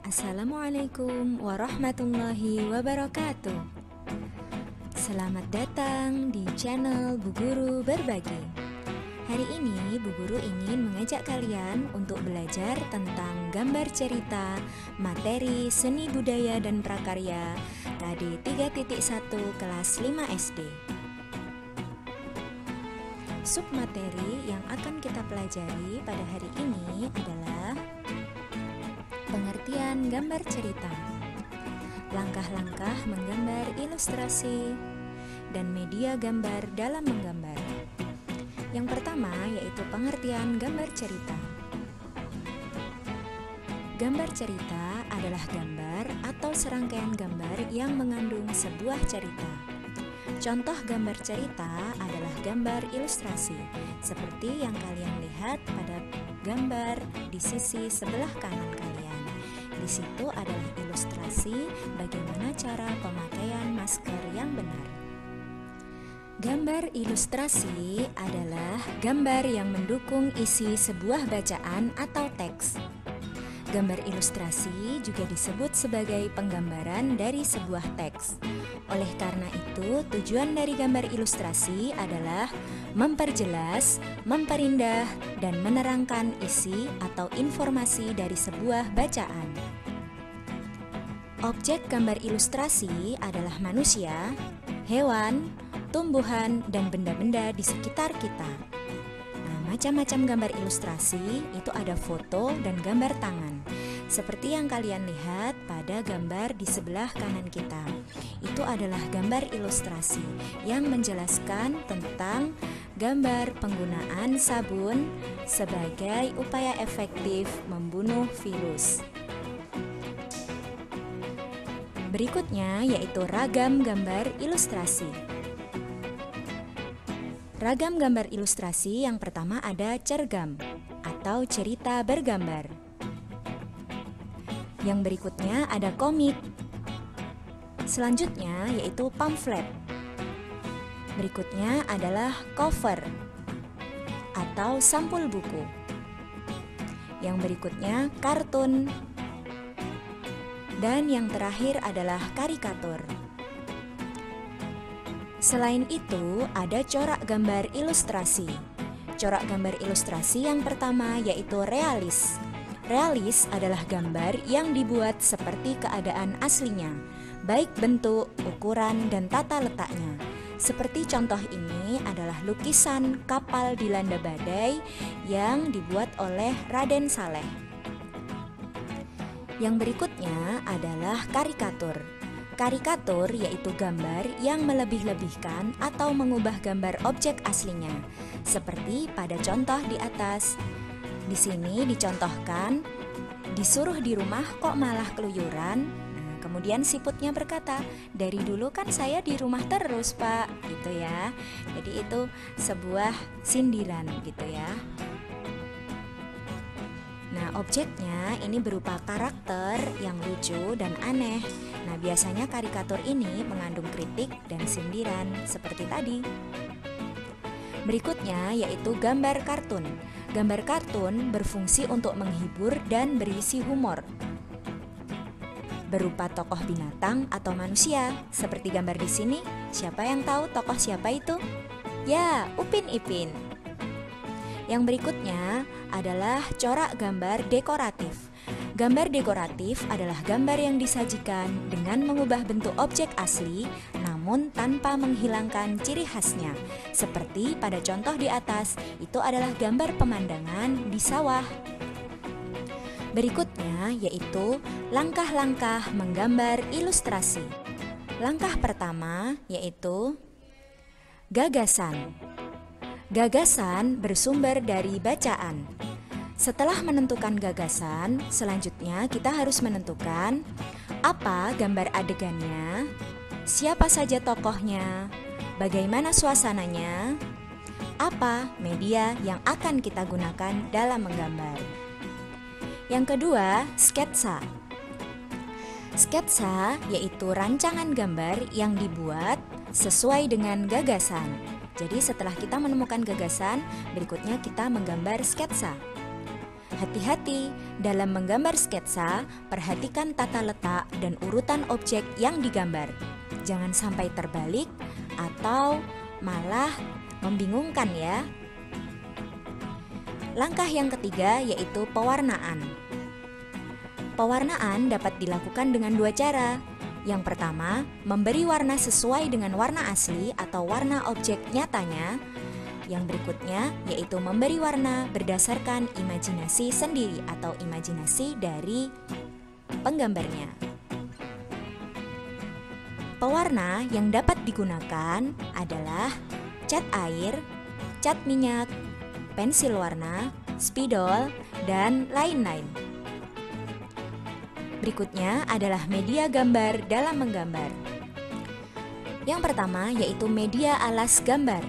Assalamualaikum warahmatullahi wabarakatuh. Selamat datang di channel Bu Guru Berbagi. Hari ini Bu Guru ingin mengajak kalian untuk belajar tentang gambar cerita materi seni budaya dan prakarya KD 3.1 kelas 5 SD. Submateri yang akan kita pelajari pada hari ini adalah pengertian gambar cerita, langkah-langkah menggambar ilustrasi, dan media gambar dalam menggambar. Yang pertama yaitu pengertian gambar cerita. Gambar cerita adalah gambar atau serangkaian gambar yang mengandung sebuah cerita. Contoh gambar cerita adalah gambar ilustrasi, seperti yang kalian lihat pada gambar di sisi sebelah kanan kalian. Di situ adalah ilustrasi bagaimana cara pemakaian masker yang benar. Gambar ilustrasi adalah gambar yang mendukung isi sebuah bacaan atau teks. Gambar ilustrasi juga disebut sebagai penggambaran dari sebuah teks. Oleh karena itu, tujuan dari gambar ilustrasi adalah memperjelas, memperindah, dan menerangkan isi atau informasi dari sebuah bacaan. Objek gambar ilustrasi adalah manusia, hewan, tumbuhan, dan benda-benda di sekitar kita. Macam-macam gambar ilustrasi itu ada foto dan gambar tangan. Seperti yang kalian lihat pada gambar di sebelah kanan kita. Itu adalah gambar ilustrasi yang menjelaskan tentang gambar penggunaan sabun sebagai upaya efektif membunuh virus. Berikutnya yaitu ragam gambar ilustrasi. Ragam gambar ilustrasi yang pertama ada cergam atau cerita bergambar. Yang berikutnya ada komik. Selanjutnya yaitu pamflet. Berikutnya adalah cover atau sampul buku. Yang berikutnya kartun. Dan yang terakhir adalah karikatur. Selain itu, ada corak gambar ilustrasi. Corak gambar ilustrasi yang pertama yaitu realis. Realis adalah gambar yang dibuat seperti keadaan aslinya, baik bentuk, ukuran, dan tata letaknya. Seperti contoh ini adalah lukisan kapal dilanda badai yang dibuat oleh Raden Saleh. Yang berikutnya adalah karikatur. Karikatur yaitu gambar yang melebih-lebihkan atau mengubah gambar objek aslinya, seperti pada contoh di atas. Di sini dicontohkan, disuruh di rumah kok malah keluyuran. Nah, kemudian siputnya berkata, dari dulu kan saya di rumah terus, Pak, gitu ya. Jadi itu sebuah sindiran gitu ya. Nah, objeknya ini berupa karakter yang lucu dan aneh. Nah, biasanya karikatur ini mengandung kritik dan sindiran seperti tadi. Berikutnya yaitu gambar kartun. Gambar kartun berfungsi untuk menghibur dan berisi humor. Berupa tokoh binatang atau manusia, seperti gambar di sini. Siapa yang tahu tokoh siapa itu? Ya, Upin Ipin. Yang berikutnya adalah corak gambar dekoratif. Gambar dekoratif adalah gambar yang disajikan dengan mengubah bentuk objek asli namun tanpa menghilangkan ciri khasnya. Seperti pada contoh di atas, itu adalah gambar pemandangan di sawah. Berikutnya yaitu langkah-langkah menggambar ilustrasi. Langkah pertama yaitu gagasan. Gagasan bersumber dari bacaan. Setelah menentukan gagasan, selanjutnya kita harus menentukan apa gambar adegannya, siapa saja tokohnya, bagaimana suasananya, apa media yang akan kita gunakan dalam menggambar. Yang kedua, sketsa. Sketsa yaitu rancangan gambar yang dibuat sesuai dengan gagasan. Jadi setelah kita menemukan gagasan, berikutnya kita menggambar sketsa. Hati-hati dalam menggambar sketsa, perhatikan tata letak dan urutan objek yang digambar. Jangan sampai terbalik atau malah membingungkan ya. Langkah yang ketiga yaitu pewarnaan. Pewarnaan dapat dilakukan dengan dua cara. Yang pertama, memberi warna sesuai dengan warna asli atau warna objek nyatanya. Yang berikutnya yaitu memberi warna berdasarkan imajinasi sendiri atau imajinasi dari penggambarnya. Pewarna yang dapat digunakan adalah cat air, cat minyak, pensil warna, spidol, dan lain-lain. Berikutnya adalah media gambar dalam menggambar. Yang pertama yaitu media alas gambar.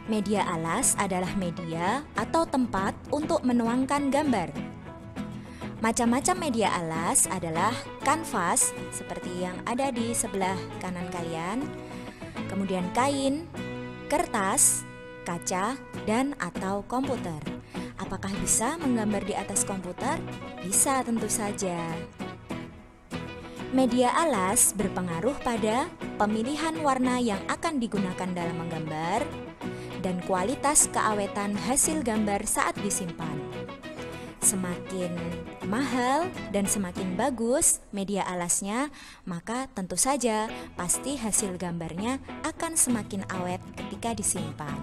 Media alas adalah media atau tempat untuk menuangkan gambar. Macam-macam media alas adalah kanvas seperti yang ada di sebelah kanan kalian, kemudian kain, kertas, kaca, dan atau komputer. Apakah bisa menggambar di atas komputer? Bisa tentu saja. Media alas berpengaruh pada pemilihan warna yang akan digunakan dalam menggambar dan kualitas keawetan hasil gambar saat disimpan. Semakin mahal dan semakin bagus media alasnya, maka tentu saja pasti hasil gambarnya akan semakin awet ketika disimpan.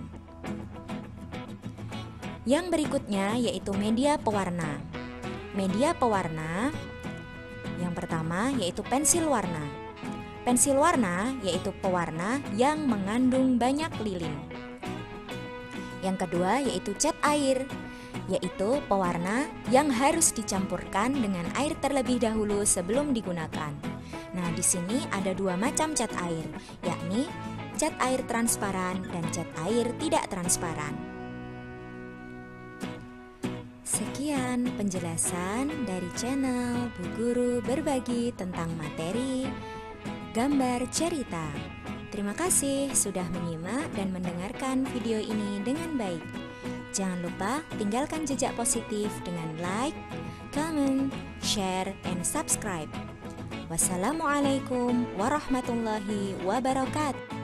Yang berikutnya yaitu media pewarna. Media pewarna yang pertama yaitu pensil warna. Pensil warna yaitu pewarna yang mengandung banyak lilin. Yang kedua yaitu cat air, yaitu pewarna yang harus dicampurkan dengan air terlebih dahulu sebelum digunakan. Nah, di sini ada dua macam cat air, yakni cat air transparan dan cat air tidak transparan. Sekian penjelasan dari channel Bu Guru berbagi tentang materi gambar cerita. Terima kasih sudah menyimak dan mendengarkan video ini dengan baik. Jangan lupa tinggalkan jejak positif dengan like, comment, share, and subscribe. Wassalamualaikum warahmatullahi wabarakatuh.